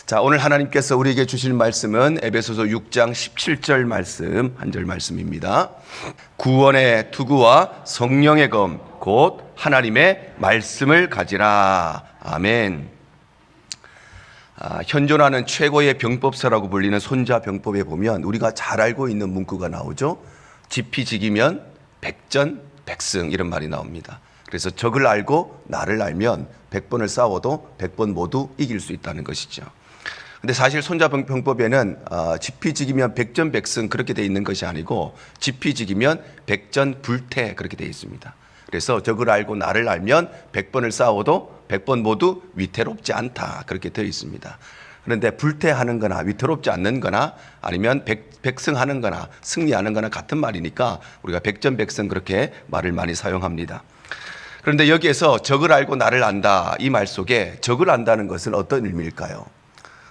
자, 오늘 하나님께서 우리에게 주실 말씀은 에베소서 6장 17절 말씀, 한 절 말씀입니다. 구원의 투구와 성령의 검, 곧 하나님의 말씀을 가지라. 아멘. 현존하는 최고의 병법서라고 불리는 손자병법에 보면 우리가 잘 알고 있는 문구가 나오죠. 지피지기면 백전백승, 이런 말이 나옵니다. 그래서 적을 알고 나를 알면 100번을 싸워도 100번 모두 이길 수 있다는 것이죠. 근데 사실 손자병법에는 지피지기면 백전백승 그렇게 돼 있는 것이 아니고 지피지기면 백전불태 그렇게 돼 있습니다. 그래서 적을 알고 나를 알면 100번을 싸워도 100번 모두 위태롭지 않다, 그렇게 되어 있습니다. 그런데 불태하는 거나 위태롭지 않는 거나 아니면 백승하는 거나 승리하는 거나 같은 말이니까 우리가 백전백승 그렇게 말을 많이 사용합니다. 그런데 여기에서 적을 알고 나를 안다, 이 말 속에 적을 안다는 것은 어떤 의미일까요?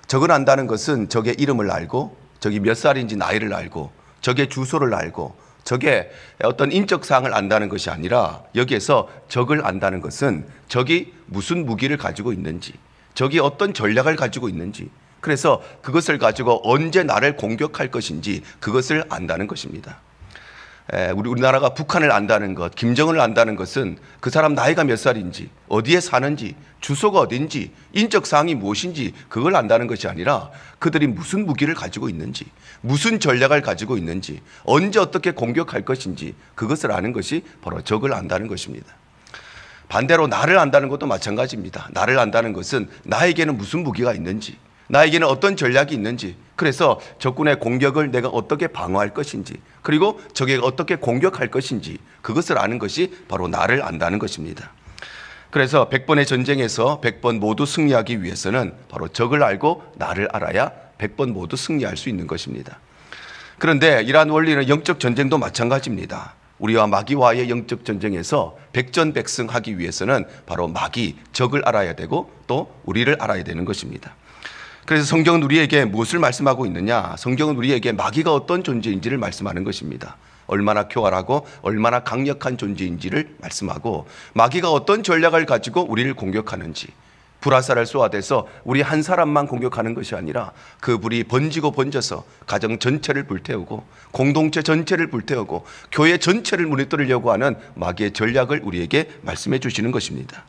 적을 안다는 것은 적의 이름을 알고, 적이 몇 살인지 나이를 알고, 적의 주소를 알고, 적의 어떤 인적 사항을 안다는 것이 아니라, 여기에서 적을 안다는 것은 적이 무슨 무기를 가지고 있는지, 적이 어떤 전략을 가지고 있는지, 그래서 그것을 가지고 언제 나를 공격할 것인지 그것을 안다는 것입니다. 우리나라가 북한을 안다는 것, 김정은을 안다는 것은 그 사람 나이가 몇 살인지, 어디에 사는지, 주소가 어딘지, 인적 사항이 무엇인지 그걸 안다는 것이 아니라 그들이 무슨 무기를 가지고 있는지, 무슨 전략을 가지고 있는지, 언제 어떻게 공격할 것인지 그것을 아는 것이 바로 적을 안다는 것입니다. 반대로 나를 안다는 것도 마찬가지입니다. 나를 안다는 것은 나에게는 무슨 무기가 있는지, 나에게는 어떤 전략이 있는지, 그래서 적군의 공격을 내가 어떻게 방어할 것인지, 그리고 적에게 어떻게 공격할 것인지 그것을 아는 것이 바로 나를 안다는 것입니다. 그래서 100번의 전쟁에서 100번 모두 승리하기 위해서는 바로 적을 알고 나를 알아야 100번 모두 승리할 수 있는 것입니다. 그런데 이러한 원리는 영적 전쟁도 마찬가지입니다. 우리와 마귀와의 영적 전쟁에서 백전백승하기 위해서는 바로 마귀, 적을 알아야 되고 또 우리를 알아야 되는 것입니다. 그래서 성경은 우리에게 무엇을 말씀하고 있느냐? 성경은 우리에게 마귀가 어떤 존재인지를 말씀하는 것입니다. 얼마나 교활하고 얼마나 강력한 존재인지를 말씀하고, 마귀가 어떤 전략을 가지고 우리를 공격하는지, 불화살을 쏘아대서 우리 한 사람만 공격하는 것이 아니라 그 불이 번지고 번져서 가정 전체를 불태우고 공동체 전체를 불태우고 교회 전체를 무너뜨리려고 하는 마귀의 전략을 우리에게 말씀해 주시는 것입니다.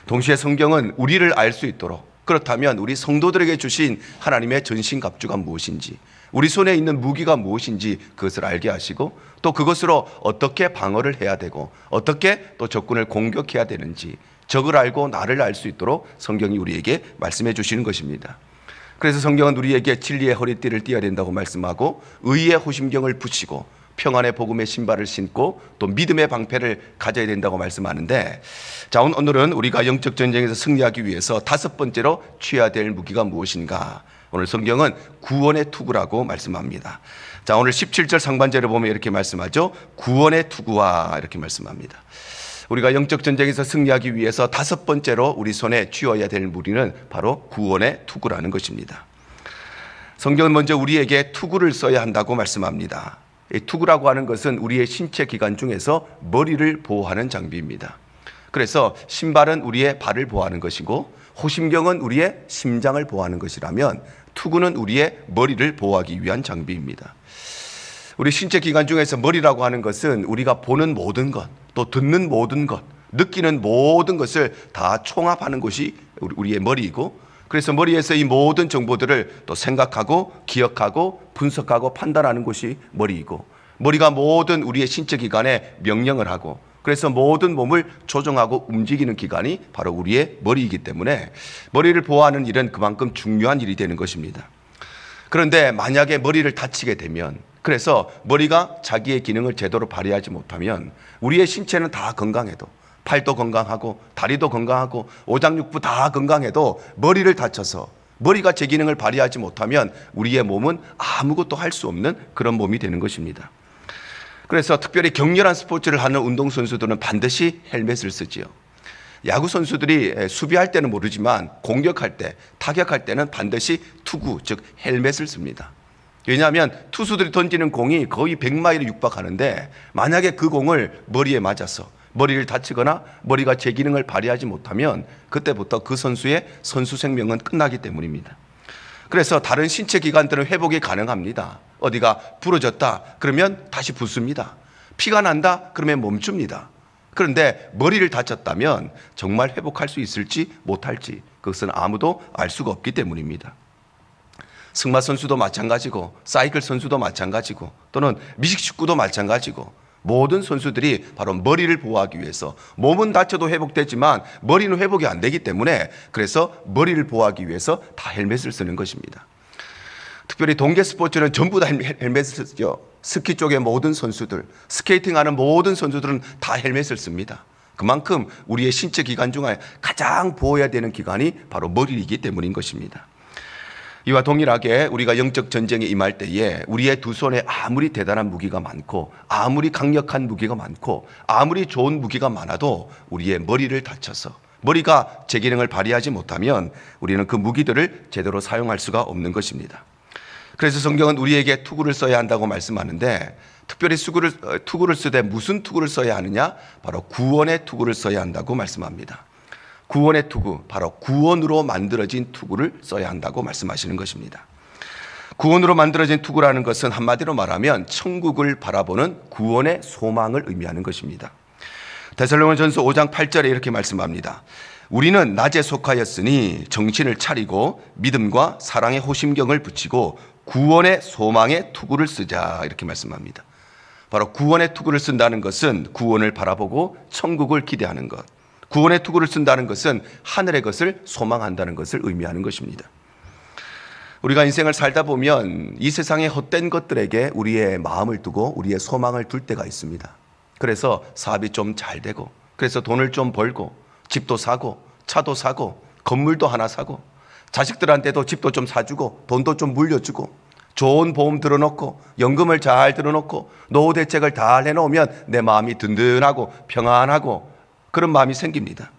동시에 성경은 우리를 알 수 있도록, 그렇다면 우리 성도들에게 주신 하나님의 전신갑주가 무엇인지, 우리 손에 있는 무기가 무엇인지 그것을 알게 하시고, 또 그것으로 어떻게 방어를 해야 되고 어떻게 또 적군을 공격해야 되는지, 적을 알고 나를 알 수 있도록 성경이 우리에게 말씀해 주시는 것입니다. 그래서 성경은 우리에게 진리의 허리띠를 띠어야 된다고 말씀하고, 의의 호심경을 붙이고 평안의 복음의 신발을 신고 또 믿음의 방패를 가져야 된다고 말씀하는데, 자, 오늘은 우리가 영적 전쟁에서 승리하기 위해서 다섯 번째로 취해야 될 무기가 무엇인가? 오늘 성경은 구원의 투구라고 말씀합니다. 자, 오늘 17절 상반절을 보면 이렇게 말씀하죠. 구원의 투구와, 이렇게 말씀합니다. 우리가 영적 전쟁에서 승리하기 위해서 다섯 번째로 우리 손에 쥐어야 될 무기는 바로 구원의 투구라는 것입니다. 성경은 먼저 우리에게 투구를 써야 한다고 말씀합니다. 이 투구라고 하는 것은 우리의 신체 기관 중에서 머리를 보호하는 장비입니다. 그래서 신발은 우리의 발을 보호하는 것이고, 호심경은 우리의 심장을 보호하는 것이라면 투구는 우리의 머리를 보호하기 위한 장비입니다. 우리 신체 기관 중에서 머리라고 하는 것은 우리가 보는 모든 것, 또 듣는 모든 것, 느끼는 모든 것을 다 총합하는 것이 우리의 머리이고, 그래서 머리에서 이 모든 정보들을 또 생각하고 기억하고 분석하고 판단하는 것이 머리이고, 머리가 모든 우리의 신체 기관에 명령을 하고, 그래서 모든 몸을 조정하고 움직이는 기관이 바로 우리의 머리이기 때문에 머리를 보호하는 일은 그만큼 중요한 일이 되는 것입니다. 그런데 만약에 머리를 다치게 되면, 그래서 머리가 자기의 기능을 제대로 발휘하지 못하면 우리의 신체는 다 건강해도, 팔도 건강하고 다리도 건강하고 오장육부 다 건강해도 머리를 다쳐서 머리가 제 기능을 발휘하지 못하면 우리의 몸은 아무것도 할 수 없는 그런 몸이 되는 것입니다. 그래서 특별히 격렬한 스포츠를 하는 운동선수들은 반드시 헬멧을 쓰지요. 야구 선수들이 수비할 때는 모르지만 공격할 때, 타격할 때는 반드시 투구, 즉 헬멧을 씁니다. 왜냐하면 투수들이 던지는 공이 거의 100마일에 육박하는데, 만약에 그 공을 머리에 맞아서 머리를 다치거나 머리가 제 기능을 발휘하지 못하면 그때부터 그 선수의 선수 생명은 끝나기 때문입니다. 그래서 다른 신체 기관들은 회복이 가능합니다. 어디가 부러졌다 그러면 다시 붓습니다. 피가 난다 그러면 멈춥니다. 그런데 머리를 다쳤다면 정말 회복할 수 있을지 못할지 그것은 아무도 알 수가 없기 때문입니다. 승마 선수도 마찬가지고 사이클 선수도 마찬가지고 또는 미식축구도 마찬가지고 모든 선수들이 바로 머리를 보호하기 위해서 몸은 다쳐도 회복되지만 머리는 회복이 안 되기 때문에 그래서 머리를 보호하기 위해서 다 헬멧을 쓰는 것입니다. 특별히 동계 스포츠는 전부 다 헬멧을 쓰죠. 스키 쪽의 모든 선수들, 스케이팅하는 모든 선수들은 다 헬멧을 씁니다. 그만큼 우리의 신체 기관 중에 가장 보호해야 되는 기관이 바로 머리이기 때문인 것입니다. 이와 동일하게 우리가 영적 전쟁에 임할 때에 우리의 두 손에 아무리 대단한 무기가 많고 아무리 강력한 무기가 많고 아무리 좋은 무기가 많아도 우리의 머리를 다쳐서 머리가 제 기능을 발휘하지 못하면 우리는 그 무기들을 제대로 사용할 수가 없는 것입니다. 그래서 성경은 우리에게 투구를 써야 한다고 말씀하는데 특별히 투구를 쓰되 무슨 투구를 써야 하느냐? 바로 구원의 투구를 써야 한다고 말씀합니다. 구원의 투구, 바로 구원으로 만들어진 투구를 써야 한다고 말씀하시는 것입니다. 구원으로 만들어진 투구라는 것은 한마디로 말하면 천국을 바라보는 구원의 소망을 의미하는 것입니다. 데살로니가전서 5장 8절에 이렇게 말씀합니다. 우리는 낮에 속하였으니 정신을 차리고 믿음과 사랑의 호심경을 붙이고 구원의 소망의 투구를 쓰자 이렇게 말씀합니다. 바로 구원의 투구를 쓴다는 것은 구원을 바라보고 천국을 기대하는 것. 구원의 투구를 쓴다는 것은 하늘의 것을 소망한다는 것을 의미하는 것입니다. 우리가 인생을 살다 보면 이 세상의 헛된 것들에게 우리의 마음을 두고 우리의 소망을 둘 때가 있습니다. 그래서 사업이 좀 잘 되고 그래서 돈을 좀 벌고 집도 사고 차도 사고 건물도 하나 사고 자식들한테도 집도 좀 사주고 돈도 좀 물려주고 좋은 보험 들어놓고 연금을 잘 들어놓고 노후 대책을 다 해놓으면 내 마음이 든든하고 평안하고 그런 마음이 생깁니다.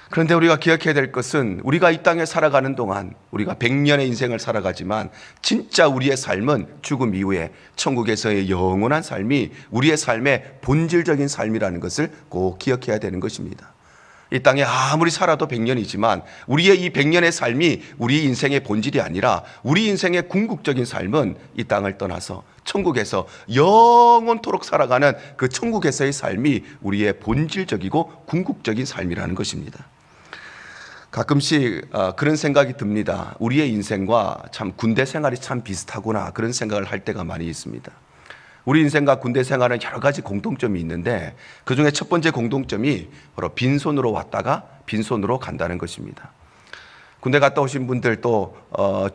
그런데 우리가 기억해야 될 것은 우리가 이 땅에 살아가는 동안 우리가 100년의 인생을 살아가지만 진짜 우리의 삶은 죽음 이후에 천국에서의 영원한 삶이 우리의 삶의 본질적인 삶이라는 것을 꼭 기억해야 되는 것입니다. 이 땅에 아무리 살아도 100년이지만 우리의 이 100년의 삶이 우리 인생의 본질이 아니라 우리 인생의 궁극적인 삶은 이 땅을 떠나서 천국에서 영원토록 살아가는 그 천국에서의 삶이 우리의 본질적이고 궁극적인 삶이라는 것입니다. 가끔씩 그런 생각이 듭니다. 우리의 인생과 참 군대 생활이 참 비슷하구나 그런 생각을 할 때가 많이 있습니다. 우리 인생과 군대 생활은 여러 가지 공통점이 있는데 그중에 첫 번째 공통점이 바로 빈손으로 왔다가 빈손으로 간다는 것입니다. 군대 갔다 오신 분들 또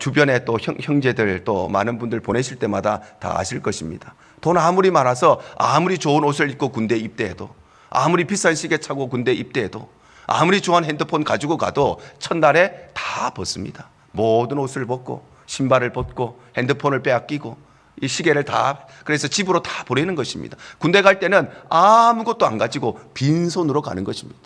주변에 또 형제들 또 많은 분들 보내실 때마다 다 아실 것입니다. 돈 아무리 많아서 아무리 좋은 옷을 입고 군대에 입대해도 아무리 비싼 시계 차고 군대에 입대해도 아무리 좋은 핸드폰 가지고 가도 첫날에 다 벗습니다. 모든 옷을 벗고 신발을 벗고 핸드폰을 빼앗기고 이 시계를 다 그래서 집으로 다 보내는 것입니다. 군대 갈 때는 아무것도 안 가지고 빈손으로 가는 것입니다.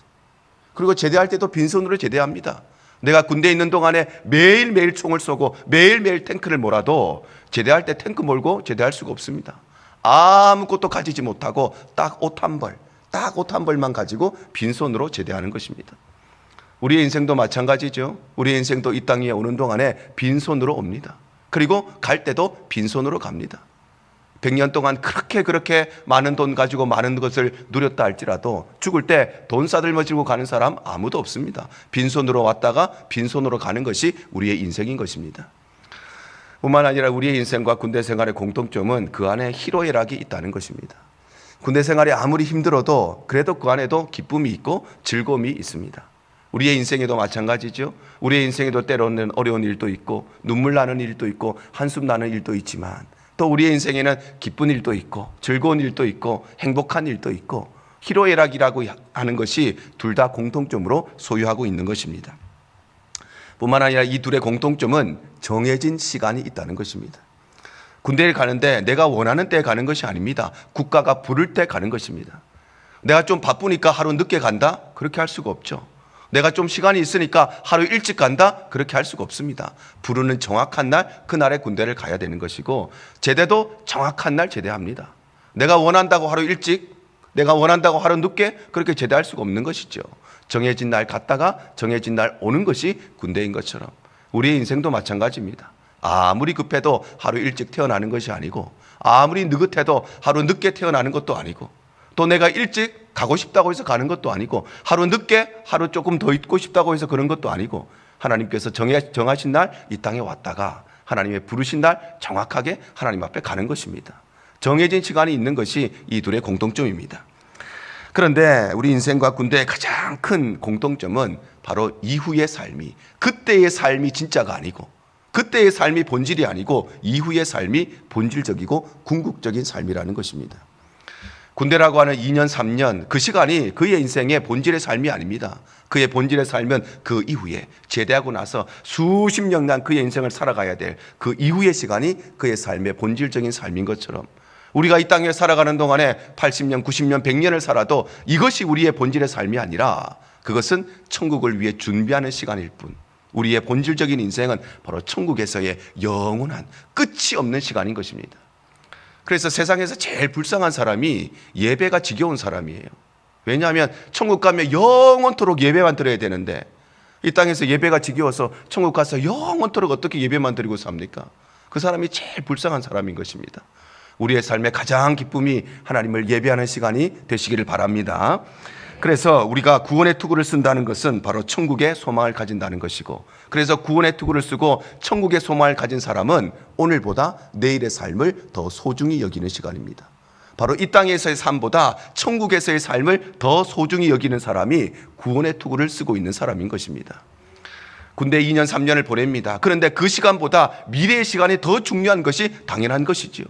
그리고 제대할 때도 빈손으로 제대합니다. 내가 군대에 있는 동안에 매일매일 총을 쏘고 매일매일 탱크를 몰아도 제대할 때 탱크 몰고 제대할 수가 없습니다. 아무것도 가지지 못하고 딱 옷 한 벌만 가지고 빈손으로 제대하는 것입니다. 우리의 인생도 마찬가지죠. 우리의 인생도 이 땅에 오는 동안에 빈손으로 옵니다. 그리고 갈 때도 빈손으로 갑니다. 100년 동안 그렇게 많은 돈 가지고 많은 것을 누렸다 할지라도 죽을 때 돈 싸들머지고 가는 사람 아무도 없습니다. 빈손으로 왔다가 빈손으로 가는 것이 우리의 인생인 것입니다. 뿐만 아니라 우리의 인생과 군대 생활의 공통점은 그 안에 희로애락이 있다는 것입니다. 군대 생활이 아무리 힘들어도 그래도 그 안에도 기쁨이 있고 즐거움이 있습니다. 우리의 인생에도 마찬가지죠. 우리의 인생에도 때로는 어려운 일도 있고 눈물 나는 일도 있고 한숨 나는 일도 있지만 또 우리의 인생에는 기쁜 일도 있고 즐거운 일도 있고 행복한 일도 있고 희로애락이라고 하는 것이 둘 다 공통점으로 소유하고 있는 것입니다. 뿐만 아니라 이 둘의 공통점은 정해진 시간이 있다는 것입니다. 군대에 가는데 내가 원하는 때에 가는 것이 아닙니다. 국가가 부를 때 가는 것입니다. 내가 좀 바쁘니까 하루 늦게 간다? 그렇게 할 수가 없죠. 내가 좀 시간이 있으니까 하루 일찍 간다? 그렇게 할 수가 없습니다. 부르는 정확한 날, 그날의 군대를 가야 되는 것이고 제대도 정확한 날 제대합니다. 내가 원한다고 하루 일찍, 내가 원한다고 하루 늦게 그렇게 제대할 수가 없는 것이죠. 정해진 날 갔다가 정해진 날 오는 것이 군대인 것처럼 우리의 인생도 마찬가지입니다. 아무리 급해도 하루 일찍 태어나는 것이 아니고, 아무리 느긋해도 하루 늦게 태어나는 것도 아니고, 또 내가 일찍 가고 싶다고 해서 가는 것도 아니고, 하루 늦게 하루 조금 더 있고 싶다고 해서 그런 것도 아니고, 하나님께서 정하신 날 이 땅에 왔다가 하나님의 부르신 날 정확하게 하나님 앞에 가는 것입니다. 정해진 시간이 있는 것이 이 둘의 공통점입니다. 그런데 우리 인생과 군대의 가장 큰 공통점은 바로 이후의 삶이, 그때의 삶이 진짜가 아니고, 그때의 삶이 본질이 아니고 이후의 삶이 본질적이고 궁극적인 삶이라는 것입니다. 군대라고 하는 2년, 3년, 그 시간이 그의 인생의 본질의 삶이 아닙니다. 그의 본질의 삶은 그 이후에 제대하고 나서 수십 년간 그의 인생을 살아가야 될 그 이후의 시간이 그의 삶의 본질적인 삶인 것처럼, 우리가 이 땅에 살아가는 동안에 80년, 90년, 100년을 살아도 이것이 우리의 본질의 삶이 아니라 그것은 천국을 위해 준비하는 시간일 뿐, 우리의 본질적인 인생은 바로 천국에서의 영원한 끝이 없는 시간인 것입니다. 그래서 세상에서 제일 불쌍한 사람이 예배가 지겨운 사람이에요. 왜냐하면 천국 가면 영원토록 예배만 드려야 되는데, 이 땅에서 예배가 지겨워서 천국 가서 영원토록 어떻게 예배만 드리고 삽니까? 그 사람이 제일 불쌍한 사람인 것입니다. 우리의 삶의 가장 기쁨이 하나님을 예배하는 시간이 되시기를 바랍니다. 그래서 우리가 구원의 투구를 쓴다는 것은 바로 천국의 소망을 가진다는 것이고, 그래서 구원의 투구를 쓰고 천국의 소망을 가진 사람은 오늘보다 내일의 삶을 더 소중히 여기는 시간입니다. 바로 이 땅에서의 삶보다 천국에서의 삶을 더 소중히 여기는 사람이 구원의 투구를 쓰고 있는 사람인 것입니다. 군대 2년, 3년을 보냅니다. 그런데 그 시간보다 미래의 시간이 더 중요한 것이 당연한 것이지요.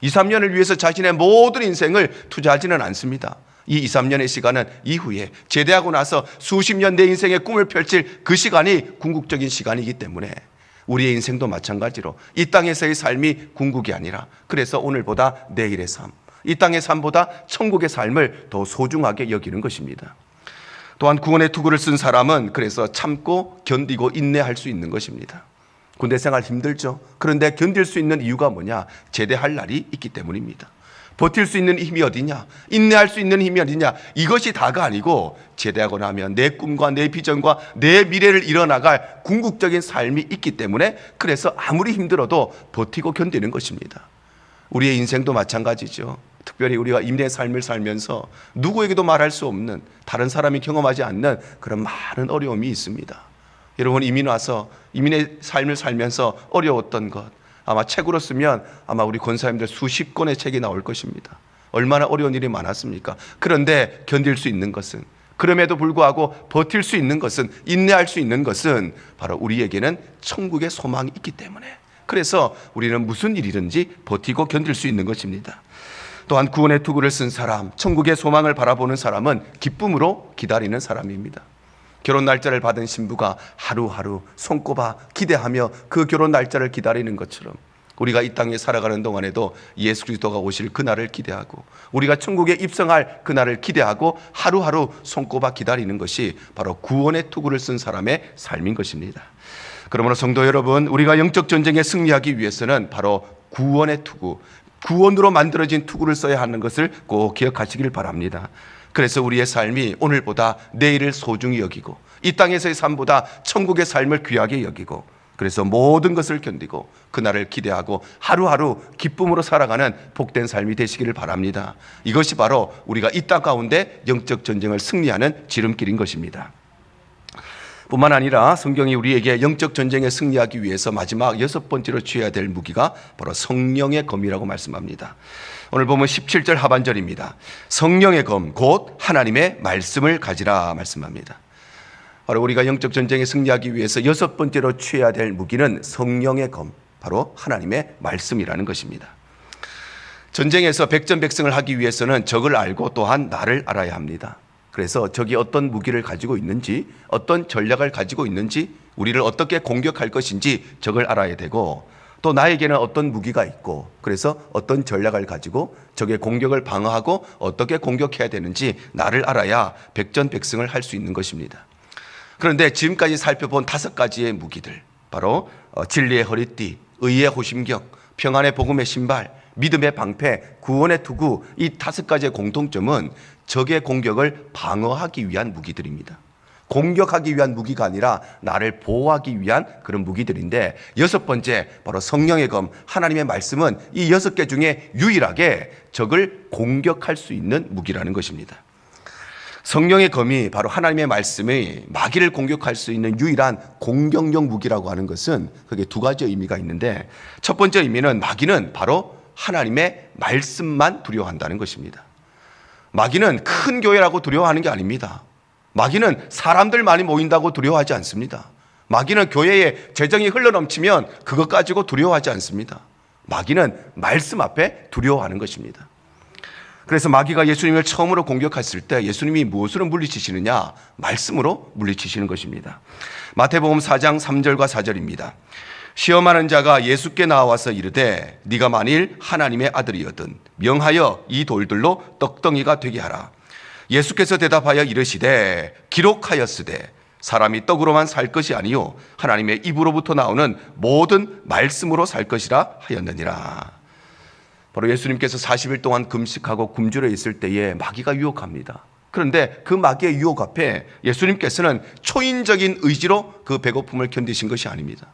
2, 3년을 위해서 자신의 모든 인생을 투자하지는 않습니다. 이 2, 3년의 시간은 이후에 제대하고 나서 수십 년 내 인생의 꿈을 펼칠 그 시간이 궁극적인 시간이기 때문에 우리의 인생도 마찬가지로 이 땅에서의 삶이 궁극이 아니라, 그래서 오늘보다 내일의 삶, 이 땅의 삶보다 천국의 삶을 더 소중하게 여기는 것입니다. 또한 구원의 투구를 쓴 사람은 그래서 참고 견디고 인내할 수 있는 것입니다. 군대 생활 힘들죠. 그런데 견딜 수 있는 이유가 뭐냐? 제대할 날이 있기 때문입니다. 버틸 수 있는 힘이 어디냐? 인내할 수 있는 힘이 어디냐? 이것이 다가 아니고, 제대하고 나면 내 꿈과 내 비전과 내 미래를 이뤄나갈 궁극적인 삶이 있기 때문에, 그래서 아무리 힘들어도 버티고 견디는 것입니다. 우리의 인생도 마찬가지죠. 특별히 우리가 이민의 삶을 살면서 누구에게도 말할 수 없는, 다른 사람이 경험하지 않는 그런 많은 어려움이 있습니다. 여러분, 이민 와서 이민의 삶을 살면서 어려웠던 것, 아마 책으로 쓰면 아마 우리 권사님들 수십 권의 책이 나올 것입니다. 얼마나 어려운 일이 많았습니까? 그런데 견딜 수 있는 것은, 그럼에도 불구하고 버틸 수 있는 것은, 인내할 수 있는 것은 바로 우리에게는 천국의 소망이 있기 때문에, 그래서 우리는 무슨 일이든지 버티고 견딜 수 있는 것입니다. 또한 구원의 투구를 쓴 사람, 천국의 소망을 바라보는 사람은 기쁨으로 기다리는 사람입니다. 결혼 날짜를 받은 신부가 하루하루 손꼽아 기대하며 그 결혼 날짜를 기다리는 것처럼, 우리가 이 땅에 살아가는 동안에도 예수 그리스도가 오실 그날을 기대하고, 우리가 천국에 입성할 그날을 기대하고 하루하루 손꼽아 기다리는 것이 바로 구원의 투구를 쓴 사람의 삶인 것입니다. 그러므로 성도 여러분, 우리가 영적 전쟁에 승리하기 위해서는 바로 구원의 투구, 구원으로 만들어진 투구를 써야 하는 것을 꼭 기억하시길 바랍니다. 그래서 우리의 삶이 오늘보다 내일을 소중히 여기고, 이 땅에서의 삶보다 천국의 삶을 귀하게 여기고, 그래서 모든 것을 견디고 그날을 기대하고 하루하루 기쁨으로 살아가는 복된 삶이 되시기를 바랍니다. 이것이 바로 우리가 이 땅 가운데 영적 전쟁을 승리하는 지름길인 것입니다. 뿐만 아니라 성경이 우리에게 영적 전쟁에 승리하기 위해서 마지막 6번째로 취해야 될 무기가 바로 성령의 검이라고 말씀합니다. 오늘 보면 17절 하반절입니다. 성령의 검 곧 하나님의 말씀을 가지라 말씀합니다. 바로 우리가 영적 전쟁에 승리하기 위해서 6번째로 취해야 될 무기는 성령의 검, 바로 하나님의 말씀이라는 것입니다. 전쟁에서 백전백승을 하기 위해서는 적을 알고 또한 나를 알아야 합니다. 그래서 적이 어떤 무기를 가지고 있는지, 어떤 전략을 가지고 있는지, 우리를 어떻게 공격할 것인지 적을 알아야 되고, 또 나에게는 어떤 무기가 있고, 그래서 어떤 전략을 가지고 적의 공격을 방어하고 어떻게 공격해야 되는지 나를 알아야 백전백승을 할 수 있는 것입니다. 그런데 지금까지 살펴본 5가지의 무기들, 바로 진리의 허리띠, 의의 호심경, 평안의 복음의 신발, 믿음의 방패, 구원의 투구, 이 5가지의 공통점은 적의 공격을 방어하기 위한 무기들입니다. 공격하기 위한 무기가 아니라 나를 보호하기 위한 그런 무기들인데, 여섯 번째 바로 성령의 검, 하나님의 말씀은 이 6개 중에 유일하게 적을 공격할 수 있는 무기라는 것입니다. 성령의 검이 바로 하나님의 말씀이 마귀를 공격할 수 있는 유일한 공격용 무기라고 하는 것은 그게 두 가지 의미가 있는데, 첫 번째 의미는 마귀는 바로 하나님의 말씀만 두려워한다는 것입니다. 마귀는 큰 교회라고 두려워하는 게 아닙니다. 마귀는 사람들 많이 모인다고 두려워하지 않습니다. 마귀는 교회에 재정이 흘러넘치면 그것 가지고 두려워하지 않습니다. 마귀는 말씀 앞에 두려워하는 것입니다. 그래서 마귀가 예수님을 처음으로 공격했을 때 예수님이 무엇으로 물리치시느냐? 말씀으로 물리치시는 것입니다. 마태복음 4장 3절과 4절입니다. 시험하는 자가 예수께 나와서 이르되 네가 만일 하나님의 아들이거든 명하여 이 돌들로 떡덩이가 되게 하라. 예수께서 대답하여 이르시되 기록하였으되 사람이 떡으로만 살 것이 아니요 하나님의 입으로부터 나오는 모든 말씀으로 살 것이라 하였느니라. 바로 예수님께서 40일 동안 금식하고 굶주려 있을 때에 마귀가 유혹합니다. 그런데 그 마귀의 유혹 앞에 예수님께서는 초인적인 의지로 그 배고픔을 견디신 것이 아닙니다.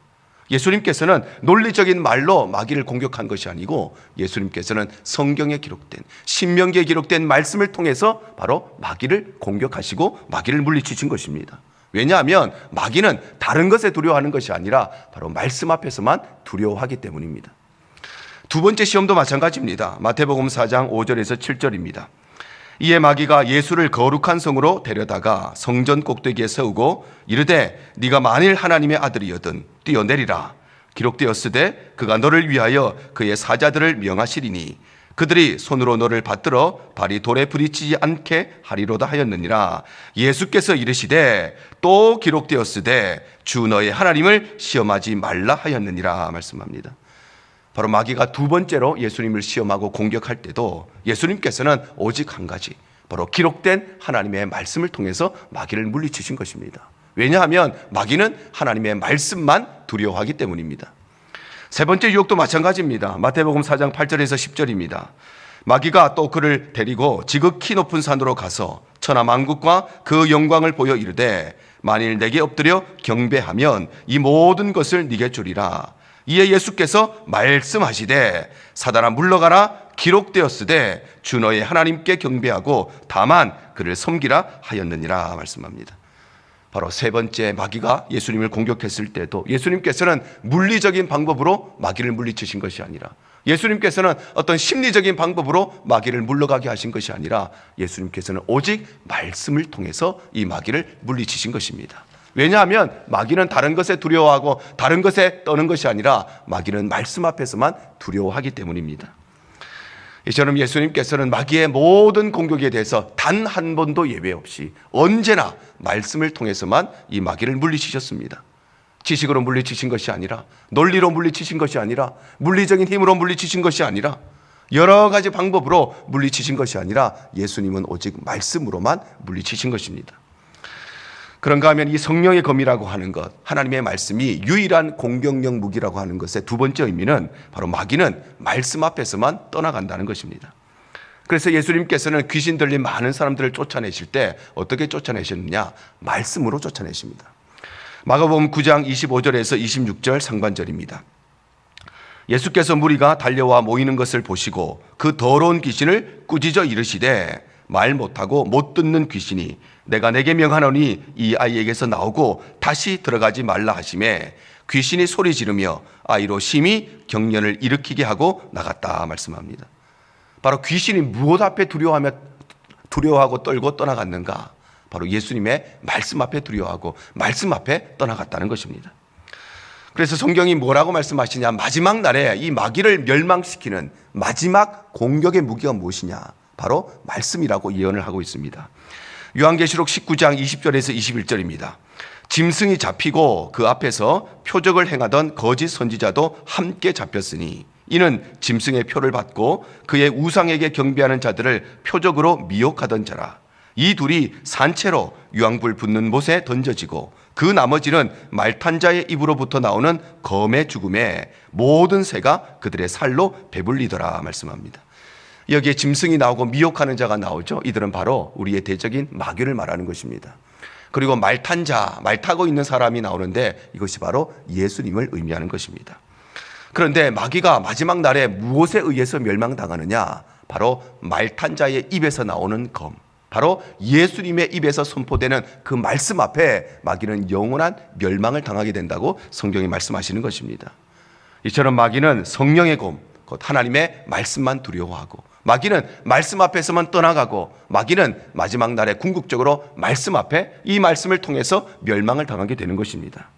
예수님께서는 논리적인 말로 마귀를 공격한 것이 아니고 예수님께서는 성경에 기록된, 신명기에 기록된 말씀을 통해서 바로 마귀를 공격하시고 마귀를 물리치신 것입니다. 왜냐하면 마귀는 다른 것에 두려워하는 것이 아니라 바로 말씀 앞에서만 두려워하기 때문입니다. 두 번째 시험도 마찬가지입니다. 마태복음 4장 5절에서 7절입니다. 이에 마귀가 예수를 거룩한 성으로 데려다가 성전 꼭대기에 세우고 이르되 네가 만일 하나님의 아들이거든 뛰어내리라. 기록되었으되 그가 너를 위하여 그의 사자들을 명하시리니 그들이 손으로 너를 받들어 발이 돌에 부딪히지 않게 하리로다 하였느니라. 예수께서 이르시되 또 기록되었으되 주 너의 하나님을 시험하지 말라 하였느니라 말씀합니다. 바로 마귀가 두 번째로 예수님을 시험하고 공격할 때도 예수님께서는 오직 한 가지, 바로 기록된 하나님의 말씀을 통해서 마귀를 물리치신 것입니다. 왜냐하면 마귀는 하나님의 말씀만 두려워하기 때문입니다. 세 번째 유혹도 마찬가지입니다. 마태복음 4장 8절에서 10절입니다. 마귀가 또 그를 데리고 지극히 높은 산으로 가서 천하 만국과 그 영광을 보여 이르되 만일 내게 엎드려 경배하면 이 모든 것을 네게 주리라. 이에 예수께서 말씀하시되 사단아 물러가라. 기록되었으되 주 너의 하나님께 경배하고 다만 그를 섬기라 하였느니라 말씀합니다. 바로 세 번째 마귀가 예수님을 공격했을 때도 예수님께서는 물리적인 방법으로 마귀를 물리치신 것이 아니라, 예수님께서는 어떤 심리적인 방법으로 마귀를 물러가게 하신 것이 아니라 예수님께서는 오직 말씀을 통해서 이 마귀를 물리치신 것입니다. 왜냐하면 마귀는 다른 것에 두려워하고 다른 것에 떠는 것이 아니라 마귀는 말씀 앞에서만 두려워하기 때문입니다. 이처럼 예수님께서는 마귀의 모든 공격에 대해서 단 한 번도 예외 없이 언제나 말씀을 통해서만 이 마귀를 물리치셨습니다. 지식으로 물리치신 것이 아니라, 논리로 물리치신 것이 아니라, 물리적인 힘으로 물리치신 것이 아니라, 여러 가지 방법으로 물리치신 것이 아니라 예수님은 오직 말씀으로만 물리치신 것입니다. 그런가 하면 이 성령의 검이라고 하는 것, 하나님의 말씀이 유일한 공격용 무기라고 하는 것의 두 번째 의미는 바로 마귀는 말씀 앞에서만 떠나간다는 것입니다. 그래서 예수님께서는 귀신 들린 많은 사람들을 쫓아내실 때 어떻게 쫓아내셨느냐? 말씀으로 쫓아내십니다. 마가복음 9장 25절에서 26절 상반절입니다. 예수께서 무리가 달려와 모이는 것을 보시고 그 더러운 귀신을 꾸짖어 이르시되 말 못하고 못 듣는 귀신이 내가 내게 명하노니 이 아이에게서 나오고 다시 들어가지 말라 하시매 귀신이 소리 지르며 아이로 심히 경련을 일으키게 하고 나갔다 말씀합니다. 바로 귀신이 무엇 앞에 두려워하고 떨고 떠나갔는가? 바로 예수님의 말씀 앞에 두려워하고 말씀 앞에 떠나갔다는 것입니다. 그래서 성경이 뭐라고 말씀하시냐? 마지막 날에 이 마귀를 멸망시키는 마지막 공격의 무기가 무엇이냐? 바로 말씀이라고 예언을 하고 있습니다. 요한계시록 19장 20절에서 21절입니다. 짐승이 잡히고 그 앞에서 표적을 행하던 거짓 선지자도 함께 잡혔으니 이는 짐승의 표를 받고 그의 우상에게 경배하는 자들을 표적으로 미혹하던 자라. 이 둘이 산채로 유황불 붙는 못에 던져지고 그 나머지는 말탄 자의 입으로부터 나오는 검의 죽음에 모든 새가 그들의 살로 배불리더라 말씀합니다. 여기에 짐승이 나오고 미혹하는 자가 나오죠. 이들은 바로 우리의 대적인 마귀를 말하는 것입니다. 그리고 말 탄 자, 말 타고 있는 사람이 나오는데 이것이 바로 예수님을 의미하는 것입니다. 그런데 마귀가 마지막 날에 무엇에 의해서 멸망당하느냐? 바로 말 탄 자의 입에서 나오는 검, 바로 예수님의 입에서 선포되는 그 말씀 앞에 마귀는 영원한 멸망을 당하게 된다고 성경이 말씀하시는 것입니다. 이처럼 마귀는 성령의 검, 곧 하나님의 말씀만 두려워하고, 마귀는 말씀 앞에서만 떠나가고, 마귀는 마지막 날에 궁극적으로 말씀 앞에 이 말씀을 통해서 멸망을 당하게 되는 것입니다.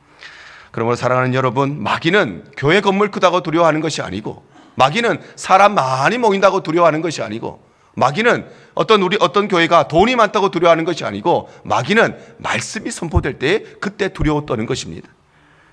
그러므로 사랑하는 여러분, 마귀는 교회 건물 크다고 두려워하는 것이 아니고, 마귀는 사람 많이 모인다고 두려워하는 것이 아니고, 마귀는 어떤 교회가 돈이 많다고 두려워하는 것이 아니고, 마귀는 말씀이 선포될 때 그때 두려워 떠는 것입니다.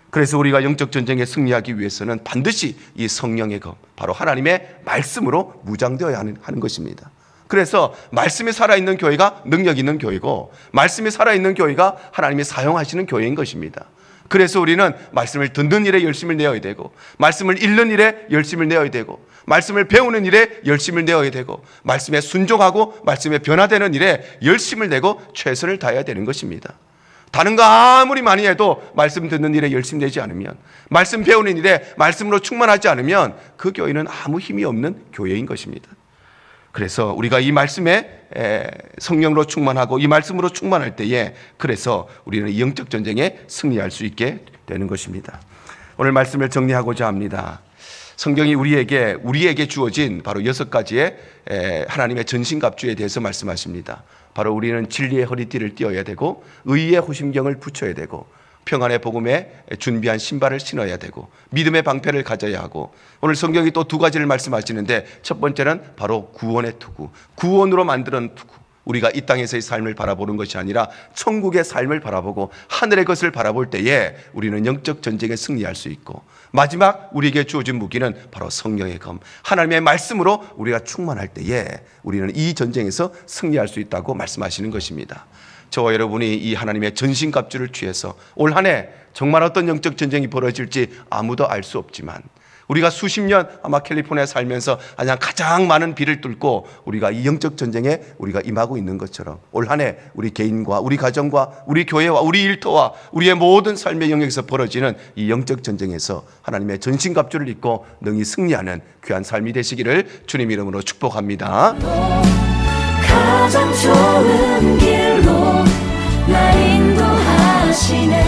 그래서 우리가 영적 전쟁에 승리하기 위해서는 반드시 이 성령의 검, 바로 하나님의 말씀으로 무장되어야 하는 것입니다. 그래서 말씀이 살아있는 교회가 능력 있는 교회고, 말씀이 살아있는 교회가 하나님이 사용하시는 교회인 것입니다. 그래서 우리는 말씀을 듣는 일에 열심을 내어야 되고, 말씀을 읽는 일에 열심을 내어야 되고, 말씀을 배우는 일에 열심을 내어야 되고, 말씀에 순종하고 말씀에 변화되는 일에 열심을 내고 최선을 다해야 되는 것입니다. 다른 거 아무리 많이 해도 말씀 듣는 일에 열심 내지 않으면, 말씀 배우는 일에 말씀으로 충만하지 않으면 그 교회는 아무 힘이 없는 교회인 것입니다. 그래서 우리가 이 말씀에 성령으로 충만하고 이 말씀으로 충만할 때에, 그래서 우리는 이 영적 전쟁에 승리할 수 있게 되는 것입니다. 오늘 말씀을 정리하고자 합니다. 성경이 우리에게 주어진 바로 6가지의 하나님의 전신갑주에 대해서 말씀하십니다. 바로 우리는 진리의 허리띠를 띄어야 되고, 의의 호심경을 붙여야 되고, 평안의 복음에 준비한 신발을 신어야 되고, 믿음의 방패를 가져야 하고, 오늘 성경이 또 2가지를 말씀하시는데, 첫 번째는 바로 구원의 투구, 구원으로 만드는 투구. 우리가 이 땅에서의 삶을 바라보는 것이 아니라 천국의 삶을 바라보고 하늘의 것을 바라볼 때에 우리는 영적 전쟁에 승리할 수 있고, 마지막 우리에게 주어진 무기는 바로 성령의 검, 하나님의 말씀으로 우리가 충만할 때에 우리는 이 전쟁에서 승리할 수 있다고 말씀하시는 것입니다. 저와 여러분이 이 하나님의 전신갑주를 취해서 올 한 해 정말 어떤 영적 전쟁이 벌어질지 아무도 알 수 없지만, 우리가 수십 년 아마 캘리포니아에 살면서 가장 많은 비를 뚫고 우리가 이 영적 전쟁에 우리가 임하고 있는 것처럼, 올 한 해 우리 개인과 우리 가정과 우리 교회와 우리 일터와 우리의 모든 삶의 영역에서 벌어지는 이 영적 전쟁에서 하나님의 전신갑주를 입고 능히 승리하는 귀한 삶이 되시기를 주님 이름으로 축복합니다. 가장 좋은 길로 나 인도하시네.